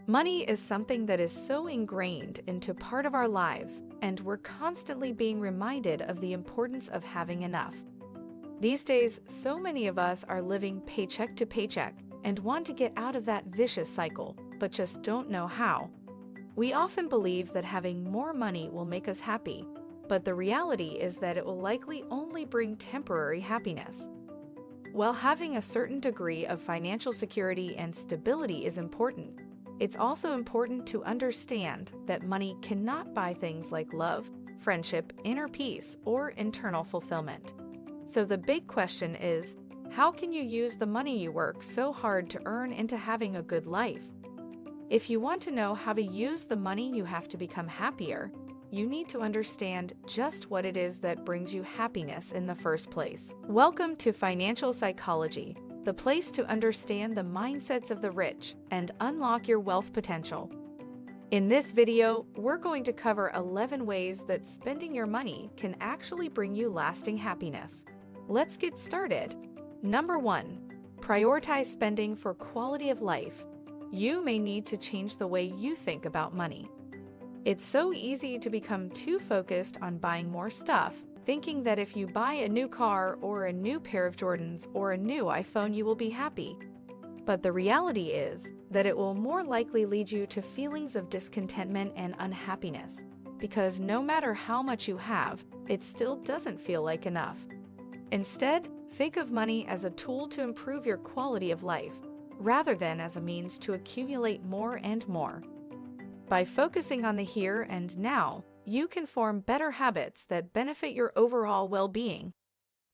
Money is something that is so ingrained into part of our lives, and we're constantly being reminded of the importance of having enough. These days, so many of us are living paycheck to paycheck and want to get out of that vicious cycle, but just don't know how. We often believe that having more money will make us happy, but the reality is that it will likely only bring temporary happiness. While having a certain degree of financial security and stability is important, it's also important to understand that money cannot buy things like love, friendship, inner peace, or internal fulfillment. So the big question is, how can you use the money you work so hard to earn into having a good life? If you want to know how to use the money you have to become happier, you need to understand just what it is that brings you happiness in the first place. Welcome to Financial Psychology, the place to understand the mindsets of the rich and unlock your wealth potential. In this video, we're going to cover 11 ways that spending your money can actually bring you lasting happiness. Let's get started. Number 1. Prioritize spending for quality of life. You may need to change the way you think about money. It's so easy to become too focused on buying more stuff, thinking that if you buy a new car or a new pair of Jordans or a new iPhone, you will be happy. But the reality is that it will more likely lead you to feelings of discontentment and unhappiness, because no matter how much you have, it still doesn't feel like enough. Instead, think of money as a tool to improve your quality of life, rather than as a means to accumulate more and more. By focusing on the here and now, you can form better habits that benefit your overall well-being.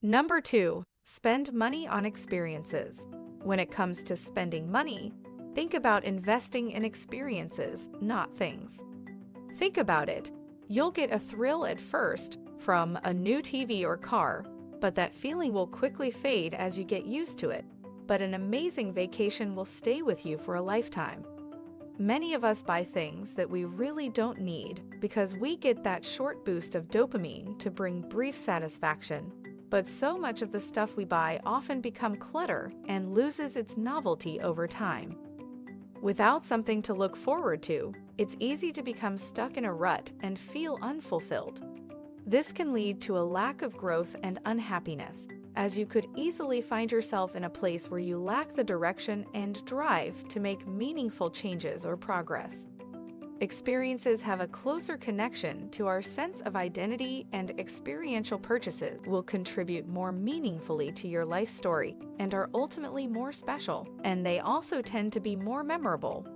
Number 2. Spend money on experiences. When it comes to spending money, think about investing in experiences, not things. Think about it. You'll get a thrill at first from a new TV or car, but that feeling will quickly fade as you get used to it. But an amazing vacation will stay with you for a lifetime. Many of us buy things that we really don't need because we get that short boost of dopamine to bring brief satisfaction. But so much of the stuff we buy often becomes clutter and loses its novelty over time. Without something to look forward to, it's easy to become stuck in a rut and feel unfulfilled. This can lead to a lack of growth and unhappiness, as you could easily find yourself in a place where you lack the direction and drive to make meaningful changes or progress. Experiences have a closer connection to our sense of identity, and experiential purchases will contribute more meaningfully to your life story and are ultimately more special, and they also tend to be more memorable.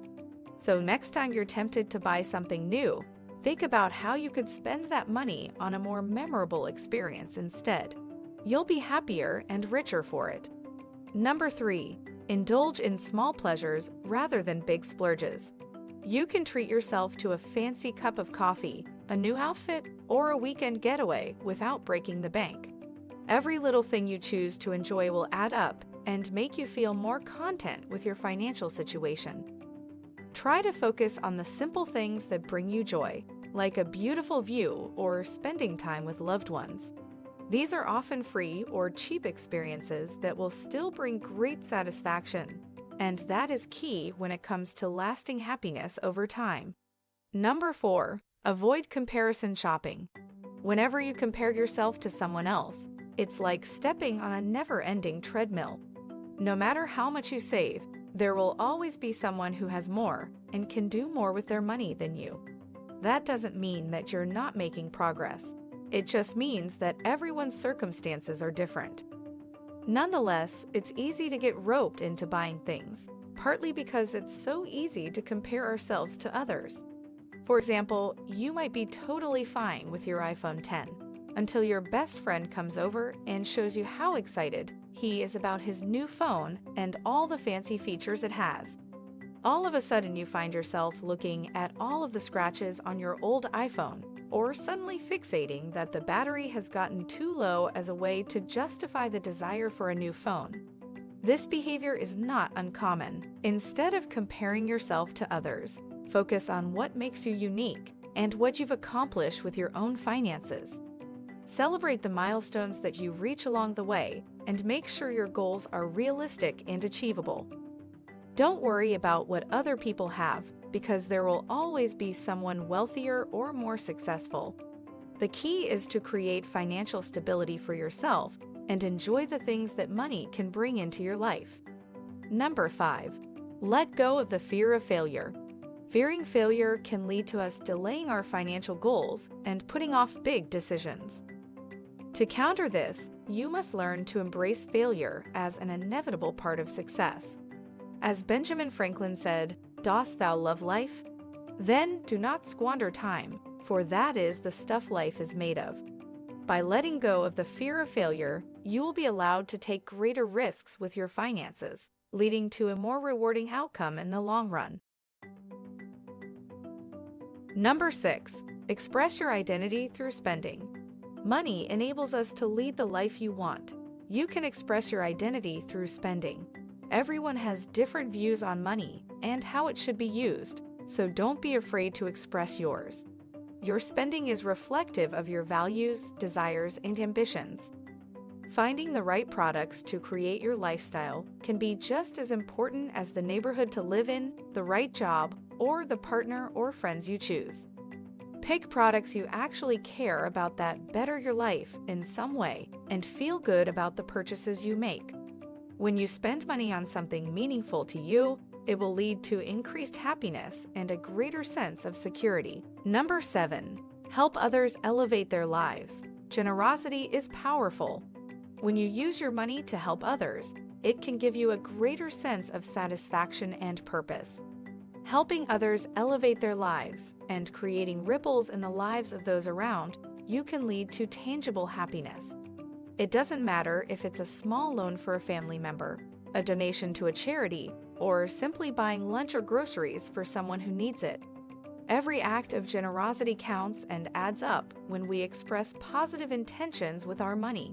So next time you're tempted to buy something new, think about how you could spend that money on a more memorable experience instead. You'll be happier and richer for it. Number 3. Indulge in small pleasures rather than big splurges. You can treat yourself to a fancy cup of coffee, a new outfit, or a weekend getaway without breaking the bank. Every little thing you choose to enjoy will add up and make you feel more content with your financial situation. Try to focus on the simple things that bring you joy, like a beautiful view or spending time with loved ones. These are often free or cheap experiences that will still bring great satisfaction, and that is key when it comes to lasting happiness over time. Number 4. Avoid comparison shopping. Whenever you compare yourself to someone else, it's like stepping on a never-ending treadmill. No matter how much you save, there will always be someone who has more and can do more with their money than you. That doesn't mean that you're not making progress. It just means that everyone's circumstances are different. Nonetheless, it's easy to get roped into buying things, partly because it's so easy to compare ourselves to others. For example, you might be totally fine with your iPhone 10 until your best friend comes over and shows you how excited he is about his new phone and all the fancy features it has. All of a sudden, you find yourself looking at all of the scratches on your old iPhone, or suddenly fixating that the battery has gotten too low as a way to justify the desire for a new phone. This behavior is not uncommon. Instead of comparing yourself to others, focus on what makes you unique and what you've accomplished with your own finances. Celebrate the milestones that you reach along the way and make sure your goals are realistic and achievable. Don't worry about what other people have. because there will always be someone wealthier or more successful. The key is to create financial stability for yourself and enjoy the things that money can bring into your life. Number 5. Let go of the fear of failure. Fearing failure can lead to us delaying our financial goals and putting off big decisions. To counter this, you must learn to embrace failure as an inevitable part of success. As Benjamin Franklin said, "Dost thou love life? Then do not squander time, for that is the stuff life is made of." By letting go of the fear of failure, you will be allowed to take greater risks with your finances, leading to a more rewarding outcome in the long run. Number 6. Express your identity through spending. Money enables us to lead the life you want. You can express your identity through spending. Everyone has different views on money and how it should be used, so don't be afraid to express yours. Your spending is reflective of your values, desires, and ambitions. Finding the right products to create your lifestyle can be just as important as the neighborhood to live in, the right job, or the partner or friends you choose. Pick products you actually care about that better your life in some way and feel good about the purchases you make. When you spend money on something meaningful to you, it will lead to increased happiness and a greater sense of security. Number 7. Help others elevate their lives. Generosity is powerful. When you use your money to help others, it can give you a greater sense of satisfaction and purpose. Helping others elevate their lives and creating ripples in the lives of those around you can lead to tangible happiness. It doesn't matter if it's a small loan for a family member, a donation to a charity, or simply buying lunch or groceries for someone who needs it. Every act of generosity counts and adds up when we express positive intentions with our money.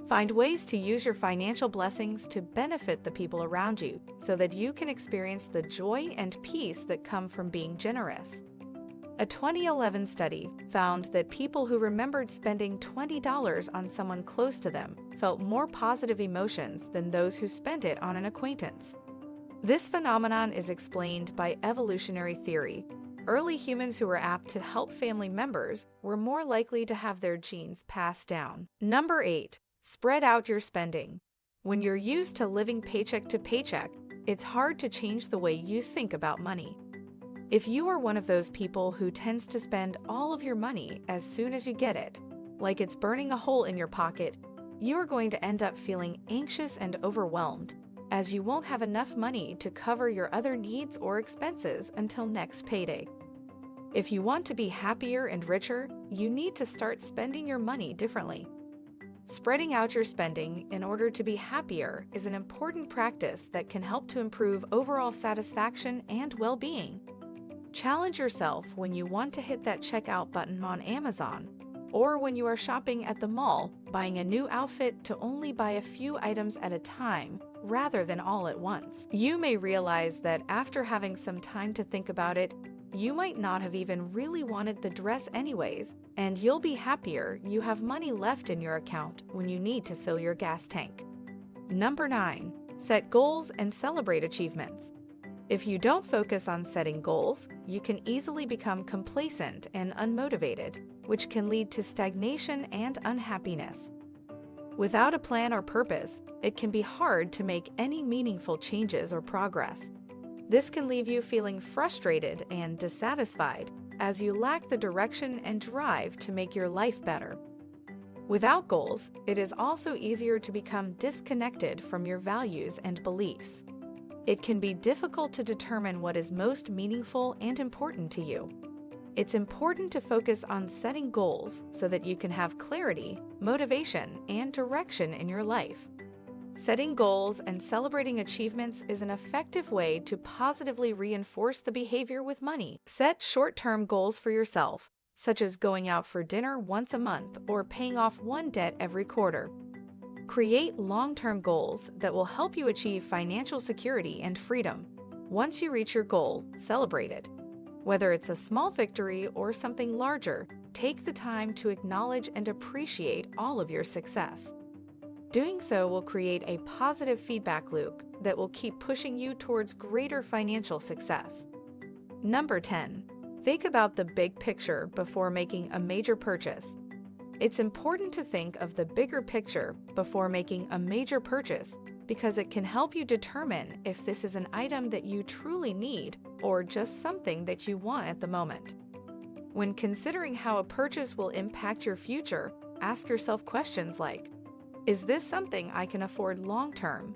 Find ways to use your financial blessings to benefit the people around you so that you can experience the joy and peace that come from being generous. A 2011 study found that people who remembered spending $20 on someone close to them felt more positive emotions than those who spent it on an acquaintance. This phenomenon is explained by evolutionary theory. Early humans who were apt to help family members were more likely to have their genes passed down. Number 8. Spread out your spending. When you're used to living paycheck to paycheck, it's hard to change the way you think about money. If you are one of those people who tends to spend all of your money as soon as you get it, like it's burning a hole in your pocket, you are going to end up feeling anxious and overwhelmed, as you won't have enough money to cover your other needs or expenses until next payday. If you want to be happier and richer, you need to start spending your money differently. Spreading out your spending in order to be happier is an important practice that can help to improve overall satisfaction and well-being. Challenge yourself when you want to hit that checkout button on Amazon, or when you are shopping at the mall, buying a new outfit to only buy a few items at a time rather than all at once. You may realize that after having some time to think about it, you might not have even really wanted the dress anyways, and you'll be happier you have money left in your account when you need to fill your gas tank. Number 9. Set goals and celebrate achievements. If you don't focus on setting goals, you can easily become complacent and unmotivated, which can lead to stagnation and unhappiness. Without a plan or purpose, it can be hard to make any meaningful changes or progress. This can leave you feeling frustrated and dissatisfied as you lack the direction and drive to make your life better. Without goals, it is also easier to become disconnected from your values and beliefs. It can be difficult to determine what is most meaningful and important to you. It's important to focus on setting goals so that you can have clarity, motivation, and direction in your life. Setting goals and celebrating achievements is an effective way to positively reinforce the behavior with money. Set short-term goals for yourself, such as going out for dinner once a month or paying off one debt every quarter. Create long-term goals that will help you achieve financial security and freedom. Once you reach your goal, celebrate it. Whether it's a small victory or something larger, take the time to acknowledge and appreciate all of your success. Doing so will create a positive feedback loop that will keep pushing you towards greater financial success. Number 10. Think about the big picture before making a major purchase. It's important to think of the bigger picture before making a major purchase because it can help you determine if this is an item that you truly need or just something that you want at the moment. When considering how a purchase will impact your future, ask yourself questions like, is this something I can afford long-term?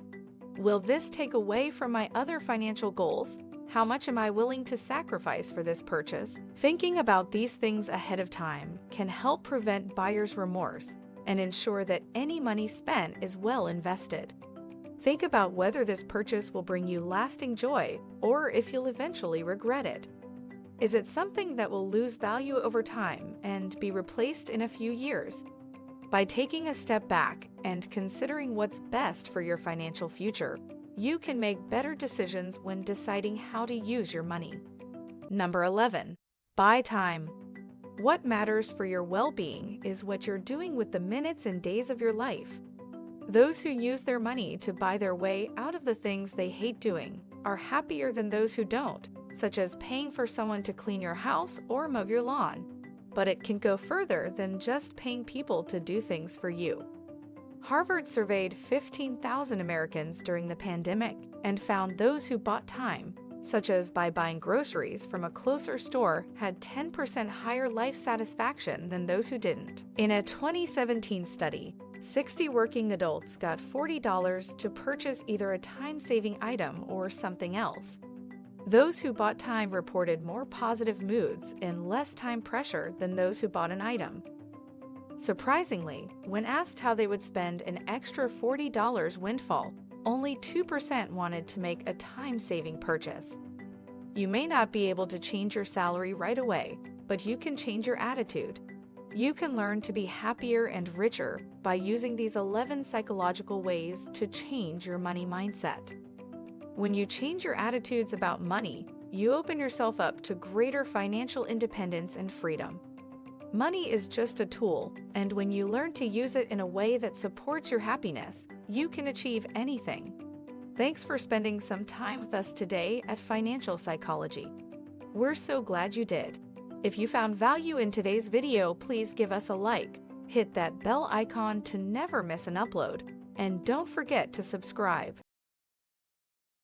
Will this take away from my other financial goals? How much am I willing to sacrifice for this purchase? Thinking about these things ahead of time can help prevent buyer's remorse and ensure that any money spent is well invested. Think about whether this purchase will bring you lasting joy or if you'll eventually regret it. Is it something that will lose value over time and be replaced in a few years? By taking a step back and considering what's best for your financial future, you can make better decisions when deciding how to use your money. Number 11. Buy time. What matters for your well-being is what you're doing with the minutes and days of your life. Those who use their money to buy their way out of the things they hate doing are happier than those who don't, such as paying for someone to clean your house or mow your lawn. But it can go further than just paying people to do things for you. Harvard surveyed 15,000 Americans during the pandemic and found those who bought time, such as by buying groceries from a closer store, had 10% higher life satisfaction than those who didn't. In a 2017 study, 60 working adults got $40 to purchase either a time-saving item or something else. Those who bought time reported more positive moods and less time pressure than those who bought an item. Surprisingly, when asked how they would spend an extra $40 windfall, only 2% wanted to make a time-saving purchase. You may not be able to change your salary right away, but you can change your attitude. You can learn to be happier and richer by using these 11 psychological ways to change your money mindset. When you change your attitudes about money, you open yourself up to greater financial independence and freedom. Money is just a tool, and when you learn to use it in a way that supports your happiness, you can achieve anything. Thanks for spending some time with us today at Financial Psychology. We're so glad you did. If you found value in today's video, please give us a like, hit that bell icon to never miss an upload, and don't forget to subscribe.